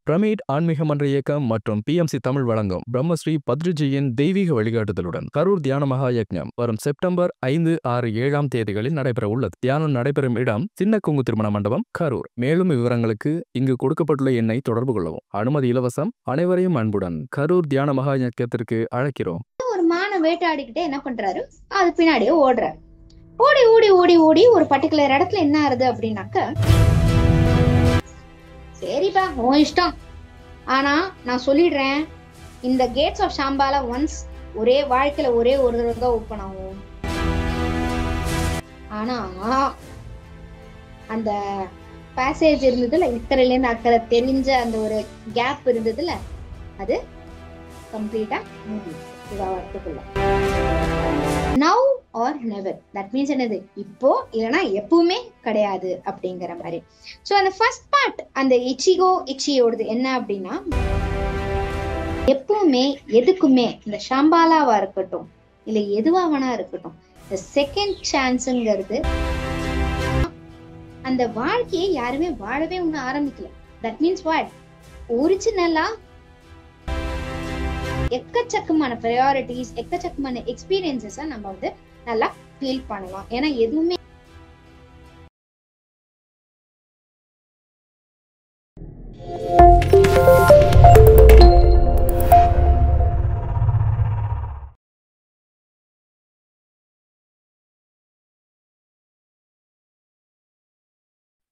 Pyramid ஆன்மீக மன்ற இயக்கம் மற்றும் PMC தமிழ் வழங்கும் பிரம்மஸ்ரீ பத்ரிஜியின் தெய்வீக வழிகாட்டுதலுடன் கரூர் தியான மகா யக்ஞம் வரும் செப்டம்பர் 5, 6, 7ஆம் தேதிகளில் நடைபெற உள்ளது. தியானம் நடைபெறும் இடம் சின்ன குங்கு திருமண மண்டபம், கரூர். மேலும் விவரங்களுக்கு இங்கு கொடுக்கப்பட்டுள்ள எண்ணை தொடர்பு கொள்ளவும். அனுமதி இலவசம். அனைவரையும் அன்புடன் கரூர் தியான மகா யக்ஞத்திற்கு அழைக்கிறோம். ஒரு மான வேட்டாடிக்கிட்டே என்ன பண்றாரு, அது பின்னாடியே ஓடுறாரு. ஓடி ஓடி ஓடி ஓடி ஒரு பர்டிகுலர் இடத்துல என்ன ஆறுது அப்படின்னாக்க, சரிப்பா உன் இஷ்டம், ஆனா நான் சொல்லிடுறேன், இந்த கேட்ஸ் ஆஃப் ஷாம்பாலா ஒன்ஸ் ஒரே வாழ்க்கையில ஒரே ஒரு தடவை தான் ஓப்பன் ஆகும். ஆனா அந்த பேசேஜ் இருந்ததுல, இக்கரையில இருந்து அக்கறை தெரிஞ்ச அந்த ஒரு கேப் இருந்ததுல, அது கம்ப்ளீட்டா வரத்துக்குள்ள now or never. That means என்னது, இப்போ இல்லைன்னா எப்பவுமே கிடையாது அப்படிங்கிற மாதிரி. ஸோ அந்த ஃபர்ஸ்ட் பார்ட் அந்த இச்சியோடது என்ன அப்படின்னா, எப்பவுமே எதுக்குமே இந்த ஷாம்பாலாவா இருக்கட்டும் இல்ல எதுவா வேணா இருக்கட்டும், இந்த செகண்ட் சான்ஸ்ங்கிறது அந்த வாழ்க்கையை யாருமே வாழவே ஒன்னும் ஆரம்பிக்கல. தட் மீன்ஸ் வாட், ஒரிஜினலா எக்கச்சக்கமான ப்ரையாரிட்டிஸ், எக்கச்சக்கமான எக்ஸ்பீரியன்சஸ் நம்ம வந்து நல்லா ஃபீல் பண்ணலாம். ஏன்னா எதுவுமே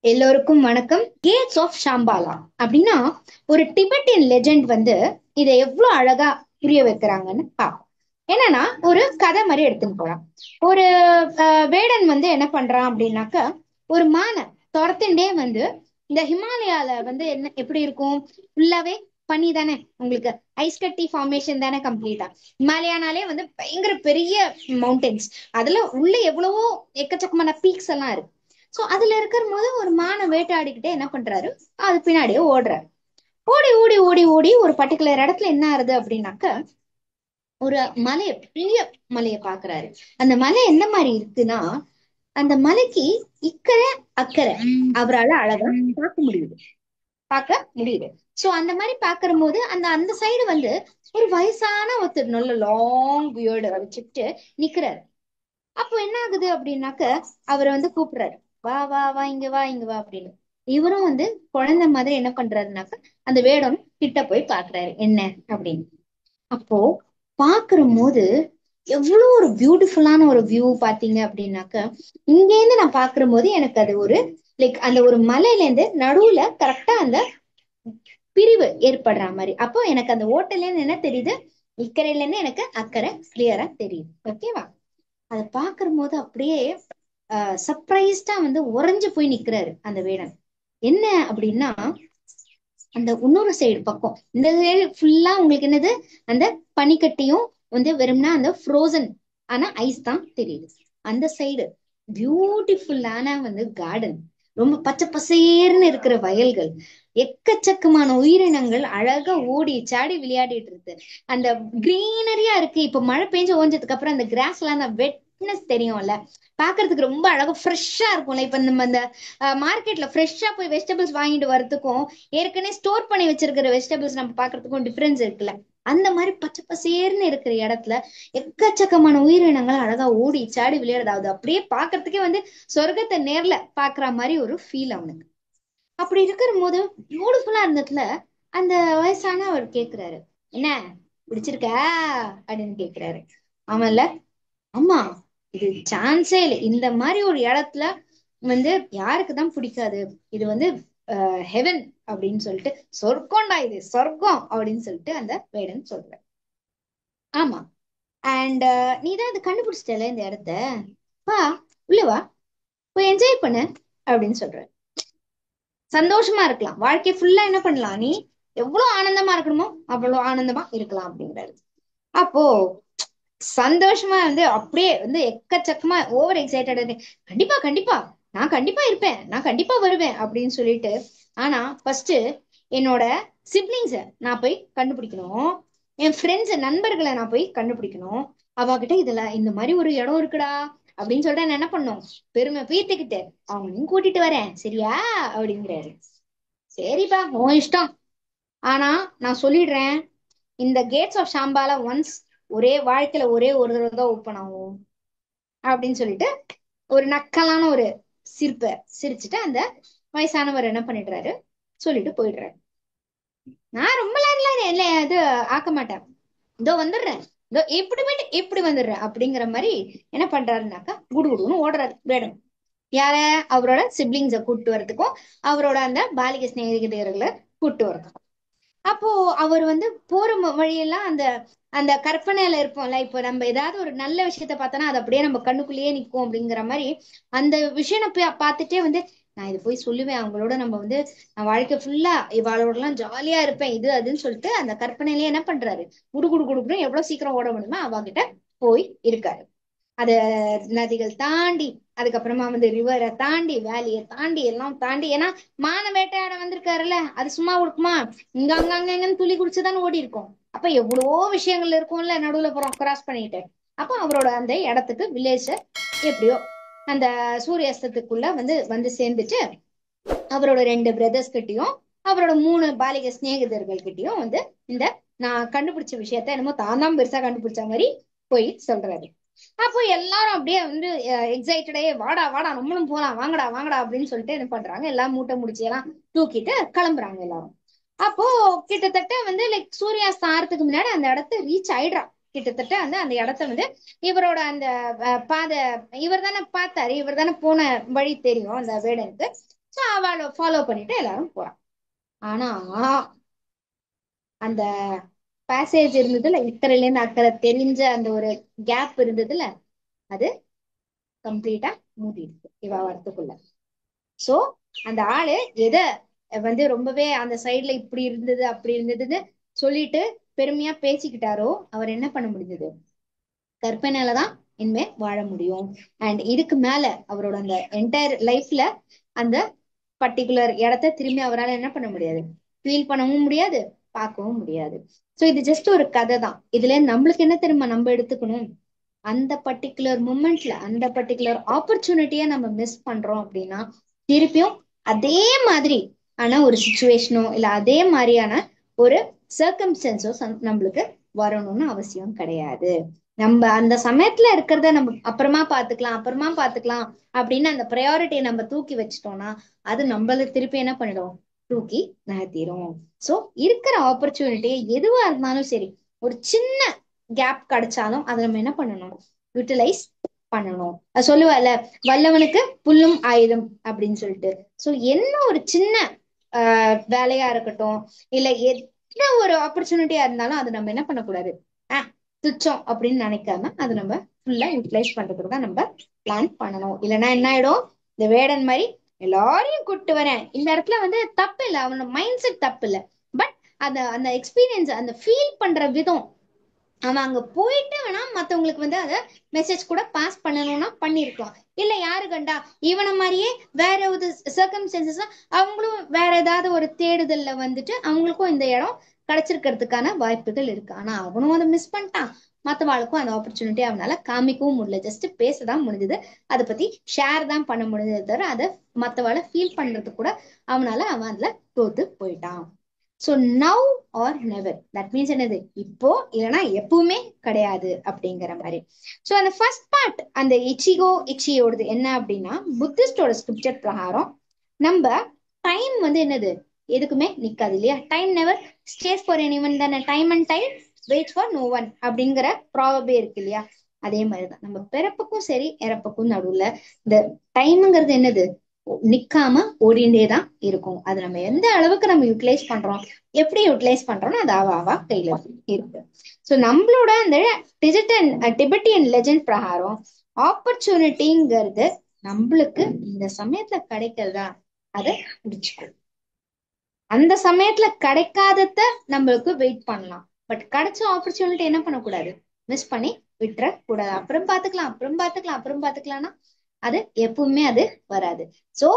எல்லோருக்கும் வணக்கம். கேட்ஸ் ஆஃப் ஷாம்பாலா அப்படின்னா ஒரு டிபெட்டியன் லெஜெண்ட் வந்து இதை எவ்வளவு அழகா புரிய வைக்கிறாங்கன்னு பார்ப்போம். என்னன்னா ஒரு கதை மாதிரி எடுத்துன்னு போலாம். ஒரு வேடன் வந்து என்ன பண்றான் அப்படின்னாக்க, ஒரு மானை துரத்துண்டே வந்து, இந்த ஹிமாலயால வந்து என்ன எப்படி இருக்கும், ஃபுல்லாவே பனி தானே, உங்களுக்கு ஐஸ் கட்டி ஃபார்மேஷன் தானே கம்ப்ளீட்டா. ஹிமாலயானாலே வந்து பயங்கர பெரிய மவுண்டன்ஸ், அதுல உள்ள எவ்வளவோ எக்கச்சக்கமான பீக்ஸ் எல்லாம் இருக்கு. சோ அதுல இருக்கிற போது ஒரு மானை வேட்டாடிக்கிட்டே என்ன பண்றாரு, அது பின்னாடியே ஓடுறாரு. ஓடி ஓடி ஓடி ஓடி ஒரு பர்டிகுலர் இடத்துல என்ன ஆறுது அப்படின்னாக்க, ஒரு பெரிய மலையை பாக்குறாரு. அந்த மலை என்ன மாதிரி இருக்குன்னா, அந்த மலைக்கு இக்கரை அக்கறை அவரால் அழகா பார்க்க முடியுது. சோ அந்த மாதிரி பாக்குற போது அந்த சைடு வந்து ஒரு வயசான ஒருத்தர் நல்ல லாங் பியர்டு வச்சுட்டு நிக்கிறாரு. அப்போ என்ன ஆகுது அப்படின்னாக்க, அவரை வந்து கூப்பிடுறாரு, வா வா வா இங்க வா இங்க வா அப்படின்னு. இவரும் வந்து குழந்தை மாதிரி என்ன பண்றாருனாக்க, அந்த வேடம் கிட்ட போய் பாக்குறாரு என்ன அப்படின்னு. அப்போ பாக்குற போது எவ்வளவு ஒரு பியூட்டிஃபுல்லான ஒரு வியூ பாத்தீங்க அப்படின்னாக்க, இங்க இருந்து நான் பாக்குற போது எனக்கு அது ஒரு லைக் அந்த ஒரு மலையில இருந்து நடுவுல கரெக்டா அந்த பிரிவு ஏற்படுற மாதிரி. அப்போ எனக்கு அந்த ஓட்டல இருந்து என்ன தெரியுது, இக்கரையில இருந்து எனக்கு அக்கறை கிளியரா தெரியுது. ஓகேவா? அதை பாக்குற போது அப்படியே சர்ப்ரைஸ்டா வந்து உறைஞ்சு போய் நிக்கிறாரு அந்த வேடன். என்ன அப்படின்னா, அந்த இன்னொரு சைடு பக்கம், இந்த சைடு ஃபுல்லா உங்களுக்கு என்னது, அந்த பனிக்கட்டியும் வந்து வெறும்னா அந்த ஃப்ரோசன் ஆனா ஐஸ் தான் தெரியுது. அந்த சைடு பியூட்டிஃபுல்லான வந்து கார்டன், ரொம்ப பச்சை பசேர்னு இருக்கிற வயல்கள், எக்கச்சக்கமான உயிரினங்கள் அழகா ஓடி சாடி விளையாடிட்டு இருக்கு. அந்த கிரீனரியா இருக்கு. இப்ப மழை பெஞ்சு ஓஞ்சதுக்கு அப்புறம் அந்த கிராஸ்ல அந்த வெட்னஸ் தெரியும்ல, பாக்குறதுக்கு ரொம்ப அழகா ஃப்ரெஷ்ஷா இருக்கும்ல. இப்ப நம்ம இந்த மார்க்கெட்ல ஃப்ரெஷ்ஷா போய் வெஜிடபிள்ஸ் வாங்கிட்டு வரதுக்கும் ஏற்கனவே ஸ்டோர் பண்ணி வச்சிருக்கிற வெஜிடபிள்ஸ் நம்ம பாக்குறதுக்கும் டிஃபரன்ஸ் இருக்குல்ல. அந்த மாதிரி பச்சை பசேர்னு இருக்கிற இடத்துல எக்கச்சக்கமான உயிரினங்கள் அழகா ஓடி சாடி விளையாடுறது, அப்படியே பாக்குறதுக்கே வந்து சொர்க்கத்தை நேர்ல பாக்குற மாதிரி ஒரு ஃபீல் அவனுக்கு. அப்படி இருக்கிற போது பியூட்டிஃபுல்லா இருந்ததுல அந்த வயசான அவர் கேக்குறாரு, என்ன பிடிச்சிருக்க அப்படின்னு கேக்குறாரு. ஆமால, ஆமா, இது சான்ஸே இல்லை, இந்த மாதிரி ஒரு இடத்துல வந்து யாருக்குதான் பிடிக்காது, இது வந்து ஹெவன் அப்படின்னு சொல்லிட்டு, சொர்க்கம்டா இது சொர்க்கம் அப்படின்னு சொல்லிட்டு அந்த வேடன் சொல்ற. ஆமா, அண்ட் நீதான் இது கண்டுபிடிச்சிட்டல இந்த இடத்த, வா உள்ள வா, போய் என்ஜாய் பண்ணு அப்படின்னு சொல்ற. சந்தோஷமா இருக்கலாம், வாழ்க்கை ஃபுல்லா என்ன பண்ணலாம், நீ எவ்வளவு ஆனந்தமா இருக்கணுமோ அவ்வளவு ஆனந்தமா இருக்கலாம் அப்படிங்கிறாரு. அப்போ சந்தோஷமா வந்து அப்படியே வந்து எக்கச்சக்கமா ஓவர் எக்ஸைட்டட், கண்டிப்பா கண்டிப்பா நான் கண்டிப்பா இருப்பேன், நான் கண்டிப்பா வருவேன் அப்படின்னு சொல்லிட்டு. ஆனா ஃபர்ஸ்ட் என்னோட சிப்ளிங்ஸ நான் போய் கண்டுபிடிக்கணும், என் ஃப்ரெண்ட்ஸ் நண்பர்களை நான் போய் கண்டுபிடிக்கணும், அவகிட்ட இதுல இந்த மாதிரி ஒரு இடம் இருக்குடா அப்படின்னு சொல்லிட்டு நான் என்ன பண்ணும், பெருமை பீத்துக்கிட்டு அவங்களையும் கூட்டிட்டு வரேன் சரியா அப்படிங்கிறாரு. சரிப்பா உன் இஷ்டம், ஆனா நான் சொல்லிடுறேன், இந்த கேட்ஸ் ஆஃப் ஷாம்பாலா ஒன்ஸ் ஒரே வாழ்க்கையில ஒரே ஒரு தடவை தான் ஓப்பன் ஆகும் அப்படின்னு சொல்லிட்டு ஒரு நக்கலான ஒரு சிரிப்பை சிரிச்சுட்டு அந்த வயசானவர் என்ன பண்ணிடுறாரு, சொல்லிட்டு போயிடுறாரு. நான் ரொம்ப நேரம்லாம் இல்ல இது ஆக்க மாட்டேன், இதோ வந்துடுறேன், இதோ இப்படி போயிட்டு இப்படி வந்துடுறேன் அப்படிங்கிற மாதிரி என்ன பண்றாருனாக்கா குடுகுடுன்னு ஓடுறாரு வேடம். யார? அவரோட சிப்ளிங்ஸை கூப்பிட்டு வரதுக்கும் அவரோட அந்த பாலிக சிநேகிதர்களை கூப்பிட்டு வரதுக்கும். அப்போ அவர் வந்து போற வழியெல்லாம் அந்த அந்த கற்பனையில இருப்போம்ல, இப்போ நம்ம ஏதாவது ஒரு நல்ல விஷயத்த பார்த்தோன்னா அது அப்படியே நம்ம கண்ணுக்குள்ளேயே நிற்கும் அப்படிங்கிற மாதிரி அந்த விஷயம் போய் பார்த்துட்டே வந்து நான் இது போய் சொல்லுவேன் அவங்களோட, நம்ம வந்து நான் வாழ்க்கை ஃபுல்லா இவாளோட எல்லாம் ஜாலியா இருப்பேன் இது அதுன்னு சொல்லிட்டு அந்த கற்பனையிலேயே என்ன பண்றாரு, குடு குடு குடுக்குன்னு எவ்வளவு சீக்கிரம் ஓட முடியுமோ அவகிட்ட போய் இருக்காரு. அத நதிகள் தாண்டி, அதுக்கப்புறமா வந்து ரிவரை தாண்டி, வேலியை தாண்டி, எல்லாம் தாண்டி. ஏன்னா மான வேட்டையாட வந்திருக்காருல்ல, அது சும்மா கொடுக்குமா? இங்க அங்க அங்க எங்கன்னு துளி குடிச்சுதான் ஓடி இருக்கும். அப்ப எவ்வளவோ விஷயங்கள் இருக்கும்ல நடுவுல போறோம் கிராஸ் பண்ணிட்டு. அப்ப அவரோட அந்த இடத்துக்கு வில்லேஜ எப்படியோ அந்த சூரியஸ்தத்துக்குள்ள வந்து வந்து சேர்ந்துட்டு அவரோட 2 பிரதர்ஸ் கிட்டயும் அவரோட 3 பாலிக சிநேகிதர்கள் கிட்டயும் வந்து இந்த நான் கண்டுபிடிச்ச விஷயத்த என்னமோ தான் பெருசா கண்டுபிடிச்ச மாதிரி போய் சொல்றாரு. அப்போ எல்லாரும் அப்படியே வந்து எக்ஸைட்டடே, வாடா வாடா நம்மளும் போலாம், வாங்கடா வாங்கடா அப்படின்னு சொல்லிட்டு என்ன பண்றாங்க, எல்லாம் மூட்டை முடிச்சு எல்லாம் தூக்கிட்டு கிளம்புறாங்க எல்லாரும். அப்போ கிட்டத்தட்ட வந்து லைக் சூரியாஸ்தம் ஆறதுக்கு முன்னாடி அந்த இடத்த ரீச் ஆயிடுறா. கிட்டத்தட்ட வந்து அந்த இடத்த வந்து இவரோட அந்த பாதை, இவர் தானே பார்த்தாரு, இவர் தானே போன வழி தெரியும் அந்த வேடனுக்கு. ஸோ அவளை ஃபாலோ பண்ணிட்டு எல்லாரும் போறான். ஆனா அந்த பேசேஜ் இருந்ததுல, இக்கரையில இருந்து அக்கறை தெரிஞ்ச அந்த ஒரு கேப் இருந்ததுல, அது கம்ப்ளீட்டா மூடிடுது இவ வரத்துக்குள்ள. சோ அந்த ஆளு எதை வந்து ரொம்பவே அந்த சைட்ல இப்படி இருந்தது அப்படி இருந்ததுன்னு சொல்லிட்டு பெருமையா பேசிக்கிட்டாரோ, அவர் என்ன பண்ண முடிஞ்சது, கற்பனையில தான் இனிமே வாழ முடியும். அண்ட் இதுக்கு மேல அவரோட அந்த என்டையர் லைஃப்ல அந்த பர்டிகுலர் இடத்த திரும்பி அவரால் என்ன பண்ண முடியாது, ஃபீல் பண்ணவும் முடியாது, பார்க்கவும் முடியாது. சோ இது ஜஸ்ட் ஒரு கதை தான். இதுல நம்மளுக்கு என்ன தெரியுமா நம்ம எடுத்துக்கணும், அந்த பர்டிகுலர் மூமெண்ட்ல அந்த பர்டிகுலர் ஆப்பர்ச்சுனிட்டியை நம்ம மிஸ் பண்றோம் அப்படின்னா திருப்பியும் அதே மாதிரி ஆன ஒரு சுச்சுவேஷனோ இல்ல அதே மாதிரியான ஒரு சர்க்கம்ஸ்டன்ஸோ நம்மளுக்கு வரணும்னு அவசியம் கிடையாது. நம்ம அந்த சமயத்துல இருக்கிறத நம்ம அப்புறமா பாத்துக்கலாம் அப்புறமா பாத்துக்கலாம் அப்படின்னு அந்த ப்ரையாரிட்டியை நம்ம தூக்கி வச்சிட்டோம்னா அது நம்மளுக்கு திருப்பி என்ன பண்ணிடும், தூக்கி நகர்த்திடும். சோ இருக்கிற ஆப்பர்ச்சுனிட்டியை எதுவா இருந்தாலும் சரி, ஒரு சின்ன கேப் கிடைச்சாலும் அதை நம்ம என்ன பண்ணணும், யூட்டிலைஸ் பண்ணணும். அது சொல்லுவால, வல்லவனுக்கு புல்லும் ஆயுதம் அப்படின்னு சொல்லிட்டு. சோ என்ன ஒரு சின்ன வேலையா இருக்கட்டும் இல்ல என்ன ஒரு ஆப்பர்ச்சுனிட்டியா இருந்தாலும் அதை நம்ம என்ன பண்ணக்கூடாது, துச்சம் அப்படின்னு நினைக்காம அதை நம்ம ஃபுல்லா யூட்டிலைஸ் பண்றதுக்கு தான் நம்ம பிளான் பண்ணணும். இல்லைன்னா என்ன ஆயிடும், இந்த வேடன் மாதிரி எல்லாரையும் கூப்பிட்டு வரேன், இந்த இடத்துல வந்து தப்பு இல்லை, அவனோட மைண்ட் செட் தப்பு இல்லை, பட் அந்த அந்த எக்ஸ்பீரியன்ஸ் அந்த ஃபீல் பண்ற விதம், அவன் அங்க போயிட்டு வேணா மத்தவங்களுக்கு வந்து அத மெசேஜ் கூட பாஸ் பண்ணணும்னா பண்ணிருக்கலாம். இல்ல யாரு கண்டா இவனை மாதிரியே வேற ஒரு சர்க்கம்ஸ்டன்சஸ் அவங்களும் வேற ஏதாவது ஒரு தேடுதல்ல வந்துட்டு அவங்களுக்கும் இந்த இடம் கிடைச்சிருக்கிறதுக்கான வாய்ப்புகள் இருக்கு. ஆனா அவனும் அதை மிஸ் பண்ணிட்டான், மத்தவாளுக்கும் அந்த ஆப்பர்ச்சுனிட்டி அவனால காமிக்கவும் முடியல, ஜஸ்ட் பேசதான் முடிஞ்சது, அதை பத்தி ஷேர் தான் பண்ண முடிஞ்சது தவிர அதை மத்தவாளை ஃபீல் பண்றது கூட அவன் அதுல தோத்து போயிட்டான். So now or never, that means என்னது, இப்போ இல்லைன்னா எப்பவுமே கிடையாது அப்படிங்கிற மாதிரி. ஸோ அந்த ஃபர்ஸ்ட் பார்ட் அந்த இச்சியோடது என்ன அப்படின்னா, புத்திஸ்டோட ஸ்கிரிப்சர் பிரகாரம் நம்ம டைம் வந்து என்னது எதுக்குமே நிக்காது இல்லையா, time never stays for anyone தானே, time and time wait for no one அப்படிங்கிற ப்ராபபே இருக்கு இல்லையா. அதே மாதிரிதான் நம்ம பிறப்புக்கும் சரி இறப்புக்கும் நடுவுல இந்த டைம்ங்கிறது என்னது நிக்காம ஓடிண்டே தான் இருக்கும். அது நம்ம எந்த அளவுக்கு நம்ம யூட்டிலைஸ் பண்றோம், எப்படி யூட்டிலைஸ் பண்றோம்னு அது ஆவா கையில இருக்கு. ஸோ நம்மளோட அந்த டிபெட்டியன் லெஜெண்ட் பிரகாரம் ஆப்பர்ச்சுனிட்டிங்கிறது நம்மளுக்கு இந்த சமயத்துல கிடைக்கிறதா அதை முடிச்சுக்கணும். அந்த சமயத்துல கிடைக்காதத நம்மளுக்கு வெயிட் பண்ணலாம், பட் கிடைச்ச ஆப்பர்ச்சுனிட்டி என்ன பண்ணக்கூடாது, மிஸ் பண்ணி விட்டுற கூடாது. அப்புறம் பாத்துக்கலாம் அப்புறம் பாத்துக்கலாம் அப்புறம் பாத்துக்கலாம்னா அது எப்பவுமே அது வராது. So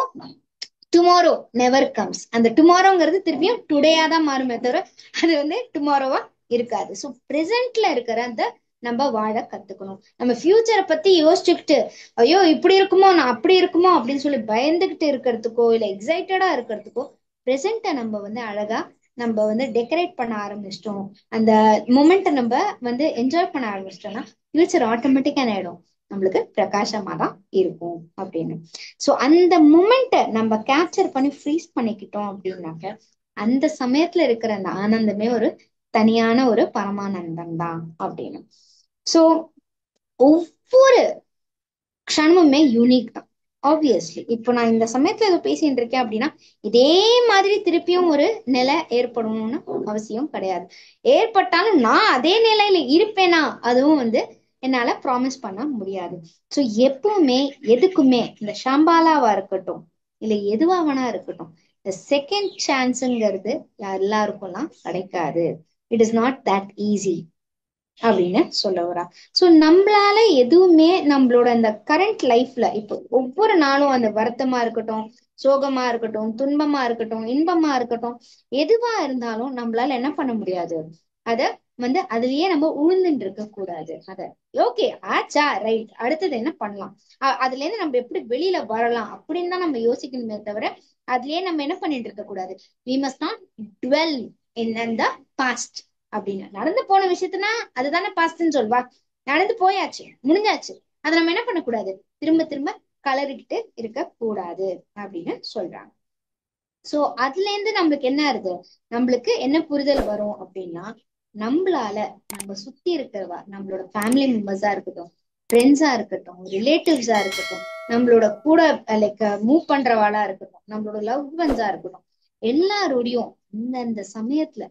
tomorrow never comes. அந்த டுமாரோங்கிறது திருப்பியும் டுடேயா தான் மாறுமே தவிர அது வந்து டுமாரோவா இருக்காது. ஸோ ப்ரெசென்ட்ல இருக்கிற அந்த நம்ம வாழ கத்துக்கணும். நம்ம ஃபியூச்சரை பத்தி யோசிச்சுக்கிட்டு ஐயோ இப்படி இருக்குமோ நான் அப்படி இருக்குமோ அப்படின்னு சொல்லி பயந்துகிட்டு இருக்கிறதுக்கோ இல்ல எக்ஸைட்டடா இருக்கிறதுக்கோ ப்ரெசென்ட்டை நம்ம வந்து அழகா நம்ம வந்து டெக்கரேட் பண்ண ஆரம்பிச்சிட்டோம், அந்த மொமெண்ட்டை நம்ம வந்து என்ஜாய் பண்ண ஆரம்பிச்சிட்டோம்னா ஃபியூச்சர் ஆட்டோமேட்டிக்கா என்ன ஆயிடும், நம்மளுக்கு பிரகாசமா தான் இருக்கும் அப்படின்னு. சோ அந்த மொமெண்ட்டை நம்ம கேப்சர் பண்ணி ஃப்ரீஸ் பண்ணிக்கிட்டோம் அப்படின்னாக்க அந்த சமயத்துல இருக்கிற அந்த ஆனந்தமே ஒரு தனியான ஒரு பரமானந்தம் தான் அப்படின்னு. சோ ஒவ்வொரு க்ஷணமுமே யூனிக் தான். ஆப்வியஸ்லி இப்போ நான் இந்த சமயத்துல ஏதோ பேசிட்டு இருக்கேன் அப்படின்னா இதே மாதிரி திருப்பியும் ஒரு நிலை ஏற்படணும்னு அவசியம் கிடையாது. ஏற்பட்டாலும் நான் அதே நிலையில இருப்பேனா அதுவும் வந்து என்னால ப்ராமிஸ் பண்ண முடியாது. ஸோ எப்பவுமே எதுக்குமே இந்த ஷாம்பாலாவா இருக்கட்டும் இல்ல எதுவா வேணா இருக்கட்டும், இந்த செகண்ட் சான்ஸுங்கிறது எல்லாருக்கும்லாம் கிடைக்காது. It is not that easy அப்படின்னு சொல்ல வரா. சோ நம்மளால எதுவுமே நம்மளோட அந்த கரண்ட் லைஃப்ல இப்போ ஒவ்வொரு நாளும் அந்த வருத்தமா இருக்கட்டும், சோகமா இருக்கட்டும், துன்பமா இருக்கட்டும், இன்பமா இருக்கட்டும், எதுவா இருந்தாலும் நம்மளால என்ன பண்ண முடியாது, அத வந்து அதுலயே நம்ம உழுந்துட்டு இருக்க கூடாது. அத ஓகே ஆச்சா ரைட் அடுத்தது என்ன பண்ணலாம், அதுல இருந்து நம்ம எப்படி வெளியில வரலாம் அப்படின்னு தான் நம்ம யோசிக்கணுமே தவிர அதுலயே நம்ம என்ன பண்ணிட்டு இருக்க கூடாது. we must not dwell in the past அப்படின்னு. நடந்து போன விஷயத்துனா அதுதானே பாஸ்ட்ன்னு சொல்வா. நடந்து போயாச்சு, முடிஞ்சாச்சு, அதை நம்ம என்ன பண்ணக்கூடாது, திரும்ப திரும்ப கலரிக்கிட்டு இருக்க கூடாது அப்படின்னு சொல்றாங்க. சோ அதுல இருந்து நம்மளுக்கு என்ன ஆகுது, நம்மளுக்கு என்ன புரிதல் வரும் அப்படின்னா நம்மளால நம்ம சுத்தி இருக்கிறவா, நம்மளோட ஃபேமிலி மெம்பர்ஸா இருக்கட்டும், ஃப்ரெண்ட்ஸா இருக்கட்டும், ரிலேட்டிவ்ஸா இருக்கட்டும், நம்மளோட கூட லைக் மூவ் பண்றவாளா இருக்கட்டும், நம்மளோட லவ் ஒன்ஸா இருக்கட்டும், எல்லாரோடையும் இந்த சமயத்துல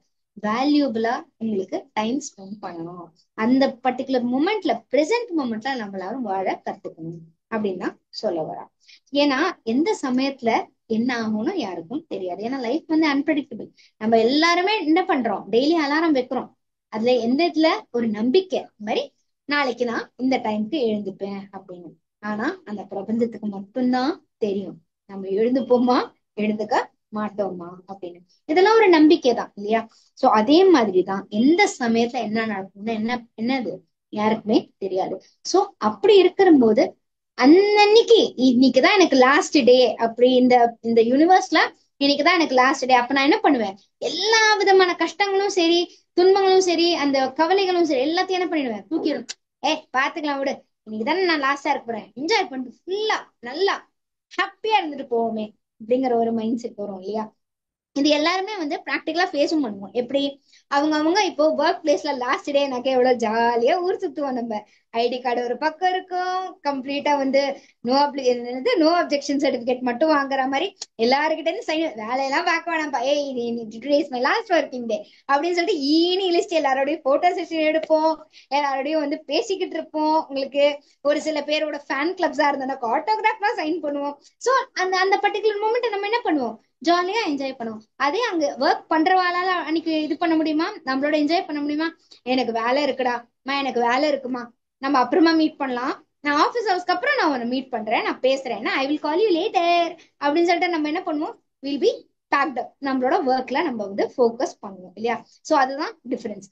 வேல்யூபிளா உங்களுக்கு டைம் ஸ்பெண்ட் பண்ணணும். அந்த பர்டிகுலர் மூமெண்ட்ல பிரசன்ட் மூமெண்ட்ல நம்ம எல்லாரும் வாழ கத்துக்கணும் அப்படின்னு தான் சொல்ல வரா. ஏன்னா எந்த சமயத்துல என்ன ஆகும்னு யாருக்கும் தெரியாது. ஏன்னா லைஃப் வந்து அன்பிரடிக்டபிள். நம்ம எல்லாருமே என்ன பண்றோம், டெய்லி அலாரம் வைக்கிறோம், அதுல எந்த இதுல ஒரு நம்பிக்கை மாதிரி நாளைக்கு நான் இந்த டைம்க்கு எழுந்துப்பேன் அப்படின்னு. ஆனா அந்த பிரபஞ்சத்துக்கு மட்டும்தான் தெரியும் நம்ம எழுந்துப்போமா எழுந்துக்க மாட்டோமா அப்படின்னு. இதெல்லாம் ஒரு நம்பிக்கை தான் இல்லையா. சோ அதே மாதிரிதான் எந்த சமயத்துல என்ன நடக்கும்னு என்னது யாருக்குமே தெரியாது. சோ அப்படி இருக்கிற போது அன்னன்னைக்கு இன்னைக்குதான் எனக்கு லாஸ்ட் டே, அப்படி இந்த இந்த யூனிவர்ஸ்ல இன்னைக்குதான் எனக்கு லாஸ்ட் டே, அப்ப நான் என்ன பண்ணுவேன், எல்லா விதமான கஷ்டங்களும் சரி துன்பங்களும் சரி அந்த கவலைகளும் சரி எல்லாத்தையும் என்ன பண்ணிடுவேன், தூக்கிடும். பாத்துக்கலாம் விடு, இன்னைக்குதானே நான் லாஸ்டா இருக்க போறேன், என்ஜாய் பண்ணிட்டு ஃபுல்லா நல்லா ஹாப்பியா இருந்துட்டு போவோமே அப்படிங்கிற ஒரு மைண்ட் செட் வரும் இல்லையா. இது எல்லாருமே வந்து ப்ராக்டிக்கலா ஃபேஸும் பண்ணுவோம். எப்படி அவங்க இப்போ ஒர்க் பிளேஸ்ல லாஸ்ட் டேனாக்க எவ்வளவு ஜாலியா ஊர் சுத்துவோம். நம்ம ஐடி கார்டு ஒரு பக்கம் இருக்கும், கம்ப்ளீட்டா வந்து நோ அப்ஜெக்ஷன் சர்டிபிகேட் மட்டும் வாங்குற மாதிரி எல்லாருக்கிட்ட இருந்து சைன், வேலையெல்லாம் பார்க்க வேணாம்ப்பா, today is my last working day அப்படின்னு சொல்லிட்டு ஈனி லிஸ்ட் எல்லாரோடையும் போட்டோ செஷன் எடுப்போம், எல்லாரோடையும் வந்து பேசிக்கிட்டு இருப்போம். உங்களுக்கு ஒரு சில பேரோட ஃபேன் கிளப்ஸா இருந்தா ஆட்டோகிராஃப்லாம் சைன் பண்ணுவோம். சோ அந்த அந்த பர்டிகுலர் மூமெண்ட் நம்ம என்ன பண்ணுவோம், ஜாலியா என்ஜாய் பண்ணுவோம். அதே அங்க ஒர்க் பண்றவாளால அன்னைக்கு இது பண்ண முடியுமா, நம்மளோட என்ஜாய் பண்ண முடியுமா, எனக்கு வேலை இருக்குடா, எனக்கு வேலை இருக்குமா, நம்ம அப்புறமா மீட் பண்ணலாம், நான் ஆஃபீஸ் ஹவர்ஸ்க்கு அப்புறம் நான் உன்னை மீட் பண்றேன், நான் பேசுறேன், I will call you later அப்படின்னு சொல்லிட்டு நம்ம என்ன பண்ணுவோம், வில் பி பேக்ட் அப், நம்மளோட ஒர்க்ல நம்ம வந்து ஃபோக்கஸ் பண்ணுவோம் இல்லையா. சோ அதுதான் டிஃபரன்ஸ்.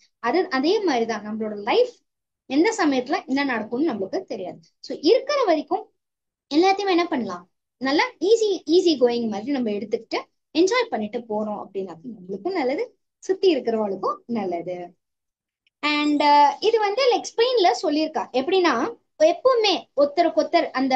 அதே மாதிரிதான் நம்மளோட லைஃப் எந்த சமயத்துல என்ன நடக்கும்னு நம்மளுக்கு தெரியாது. சோ இருக்கிற வரைக்கும் எல்லாத்தையுமே என்ன பண்ணலாம், நல்லா ஈஸி கோயிங் மாதிரி நம்ம எடுத்துக்கிட்டு என்ஜாய் பண்ணிட்டு போறோம் அப்படின்னா நம்மளுக்கும் நல்லது, சுத்தி இருக்கிறவங்களுக்கும் நல்லது. அண்ட் இது வந்து லைக் ஸ்பெயின்ல சொல்லியிருக்கா. எப்படின்னா எப்பவுமே ஒருத்தருக்கு ஒருத்தர் அந்த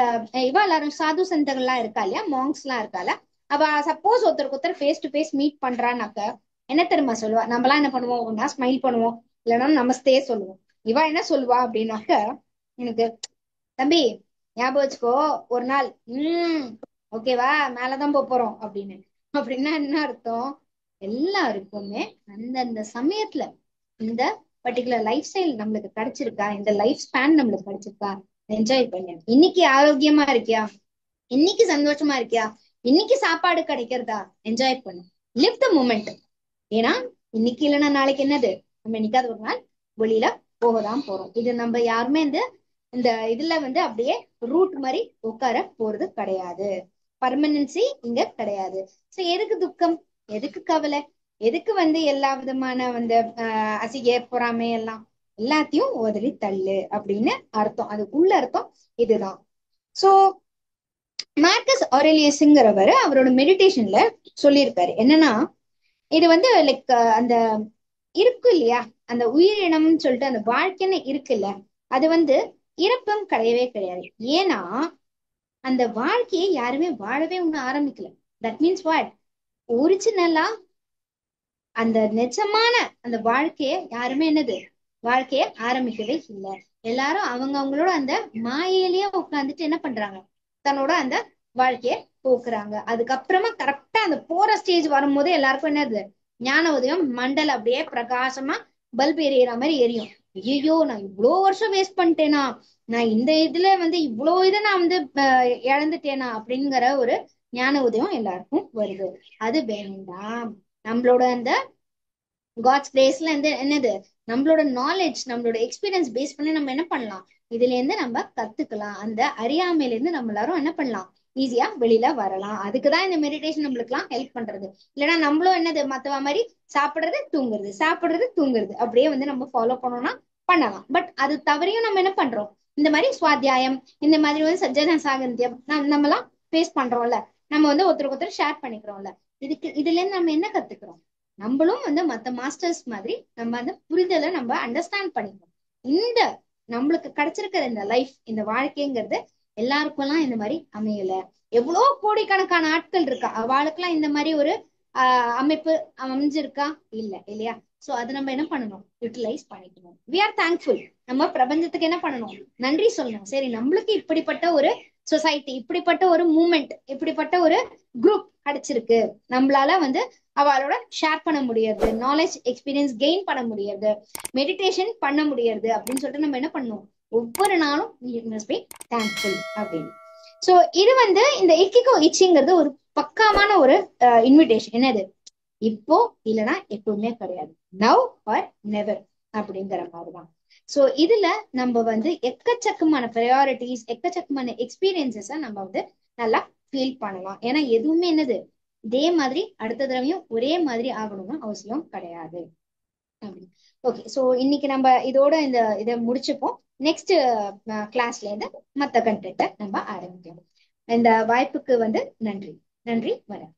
இவா எல்லாரும் சாது சந்தகள்லாம் இருக்கா இல்லையா, மாங்ஸ் எல்லாம் இருக்கால, அவ சப்போஸ் ஒருத்தருக்கு ஒருத்தர் ஃபேஸ் டு ஃபேஸ் மீட் பண்றான்னாக்க என்ன தெரியுமா சொல்லுவா, நம்மளாம் என்ன பண்ணுவோம், ஒன்னா ஸ்மைல் பண்ணுவோம், இல்லைன்னா நமஸ்தே சொல்லுவோம். இவா என்ன சொல்லுவா அப்படின்னாக்க, எனக்கு தம்பி ஞாபகம் வச்சுக்கோ ஒரு நாள் ஓகேவா மேலதான் போறோம் அப்படின்னு. அப்படின்னா என்ன அர்த்தம், எல்லாருக்குமே அந்தந்த சமயத்துல இந்த பர்டிகுலர் லைஃப் ஸ்டைல் நம்மளுக்கு கிடைச்சிருக்கா, இந்த லைஃப் ஸ்பேன் நம்மளுக்கு கிடைச்சிருக்கா, என்ஜாய் பண்ணு. இன்னைக்கு ஆரோக்கியமா இருக்கியா, இன்னைக்கு சந்தோஷமா இருக்கியா, இன்னைக்கு சாப்பாடு கிடைக்கிறதா, என்ஜாய் பண்ணு, லிவ் த மூமெண்ட். ஏன்னா இன்னைக்கு இல்லைன்னா நாளைக்கு என்னது, நம்ம என்னைக்காவது ஒரு நாள் வெளியில போகதான் போறோம். இது நம்ம யாருமே இந்த இதுல வந்து அப்படியே ரூட் மாதிரி உட்கார போறது கிடையாது. பர்மனன்சி இங்க கிடையாது. சோ எதுக்கு துக்கம், எதுக்கு கவலை, எதுக்கு வந்து எல்லா விதமான வந்து அசிங்க பொறாமை எல்லாம் எல்லாத்தையும் உதறி தள்ளு அப்படின்னு அர்த்தம். அதுக்குள்ள அர்த்தம் இதுதான். சோ மார்க்கஸ் ஆரேலியஸ்ங்கிறவர் அவரோட மெடிடேஷன்ல சொல்லியிருக்காரு என்னன்னா, இது வந்து லைக் அந்த இருக்கு இல்லையா, அந்த உயிரினம்னு சொல்லிட்டு அந்த வாழ்க்கைன்னு இருக்குல்ல, அது வந்து இறப்பும் கிடையவே கிடையாது. ஏன்னா அந்த வாழ்க்கையை யாருமே வாழவே ஒண்ணு ஆரம்பிக்கல. தட் மீன்ஸ் வாட், ஒரிஜினலா அந்த நிஜமான அந்த வாழ்க்கைய யாருமே என்னது வாழ்க்கைய ஆரம்பிக்கவே இல்லை. எல்லாரும் அவங்க அவங்களோட அந்த மாயையிலேயே உட்காந்துட்டு என்ன பண்றாங்க, தன்னோட அந்த வாழ்க்கைய போக்குறாங்க. அதுக்கப்புறமா கரெக்டா அந்த போற ஸ்டேஜ் வரும்போது எல்லாருக்கும் என்னது ஞான உதயம், மண்டல் அப்படியே பிரகாசமா பல்ப் எரியற மாதிரி எரியும். ஐயோ நான் இவ்வளோ வருஷம் வேஸ்ட் பண்ணிட்டேனா, நான் இந்த இதுல வந்து இவ்வளோ இதை நான் வந்து இழந்துட்டேனா அப்படிங்கிற ஒரு ஞான உதயம் எல்லாருக்கும் வருது. அது வேண்டாம். நம்மளோட அந்த காட்ஸ் கிரேஸ்ல இருந்து என்னது, நம்மளோட நாலேஜ், நம்மளோட எக்ஸ்பீரியன்ஸ் பேஸ் பண்ணி நம்ம என்ன பண்ணலாம், இதுல இருந்து நம்ம கத்துக்கலாம். அந்த அறியாமையில இருந்து நம்ம எல்லாரும் என்ன பண்ணலாம், ஈஸியா வெளியில வரலாம். அதுக்குதான் இந்த மெடிடேஷன் நம்மளுக்கு எல்லாம் ஹெல்ப் பண்றது. இல்லைன்னா நம்மளும் என்னது மத்தவ மாதிரி சாப்பிடுறது தூங்குறது சாப்பிடுறது தூங்குறது அப்படியே வந்து நம்ம ஃபாலோ பண்ணோம்னா பண்ணலாம். பட் அது தவறையும் நம்ம என்ன பண்றோம், இந்த மாதிரி சுவாத்தியாயம், இந்த மாதிரி வந்து சஜ்ஜன சாகந்தியம் நம்ம எல்லாம் ஃபேஸ் பண்றோம்ல, நம்ம வந்து ஒருத்தருக்கு ஒருத்தர் ஷேர் பண்ணிக்கிறோம்ல. இதுல இருந்து நம்ம என்ன கத்துக்கிறோம், நம்மளும் வந்து மத்த மாஸ்டர்ஸ் மாதிரி நம்ம அந்த புரிதலை நம்ம அண்டர்ஸ்டாண்ட் பண்ணிக்கணும். இந்த நம்மளுக்கு கிடைச்சிருக்கிற இந்த லைஃப், இந்த வாழ்க்கைங்கிறது எல்லாருக்கும் எல்லாம் இந்த மாதிரி அமையல. எவ்வளோ கோடிக்கணக்கான ஆட்கள் இருக்கா, அவளுக்கெல்லாம் இந்த மாதிரி ஒரு அமைப்பு அமைஞ்சிருக்கா இல்ல இல்லையா. சோ அது நம்ம என்ன பண்ணணும், யூட்டிலைஸ் பண்ணிக்கணும். We are thankful. நம்ம பிரபஞ்சத்துக்கு என்ன பண்ணணும், நன்றி சொல்லணும். சரி, நம்மளுக்கு இப்படிப்பட்ட ஒரு சொசைட்டி, இப்படிப்பட்ட ஒரு மூமெண்ட், இப்படிப்பட்ட ஒரு குரூப் கிடைச்சிருக்கு, நம்மளால வந்து அவளோட ஷேர் பண்ண முடியாது, நாலேஜ் எக்ஸ்பீரியன்ஸ் கெயின் பண்ண முடியாது, மெடிடேஷன் பண்ண முடியாது அப்படின்னு சொல்லிட்டு நம்ம என்ன பண்ணணும், ஒவ்வொரு நாளும் தேங்க்ஃபுல் அப்படின்னு. சோ இது வந்து இந்த இக்கிகோ இச்சிங்கிறது ஒரு பக்காமான ஒரு இன்விடேஷன். என்னது, இப்போ இல்லைன்னா எப்பவுமே கிடையாது, நவ் ஆர் நெவர் அப்படிங்கிற மாதிரிதான். சோ இதுல நம்ம வந்து எக்கச்சக்கமான ப்ரையாரிட்டிஸ், எக்கச்சக்கமான எக்ஸ்பீரியன்சஸ் நம்ம வந்து நல்லா ஃபீல் பண்ணலாம். ஏன்னா எதுவுமே என்னது இதே மாதிரி அடுத்த தடவையும் ஒரே மாதிரி ஆகணும்னு அவசியம் கிடையாது. ஓகே, சோ இன்னைக்கு நம்ம இதோட இந்த இதை முடிச்சுப்போம். நெக்ஸ்ட் கிளாஸ்ல இருந்து மத்த கண்டென்ட்டை நம்ம ஆரம்பிக்கலாம். இந்த வாய்ப்புக்கு வந்து நன்றி. நன்றி, வணக்கம்.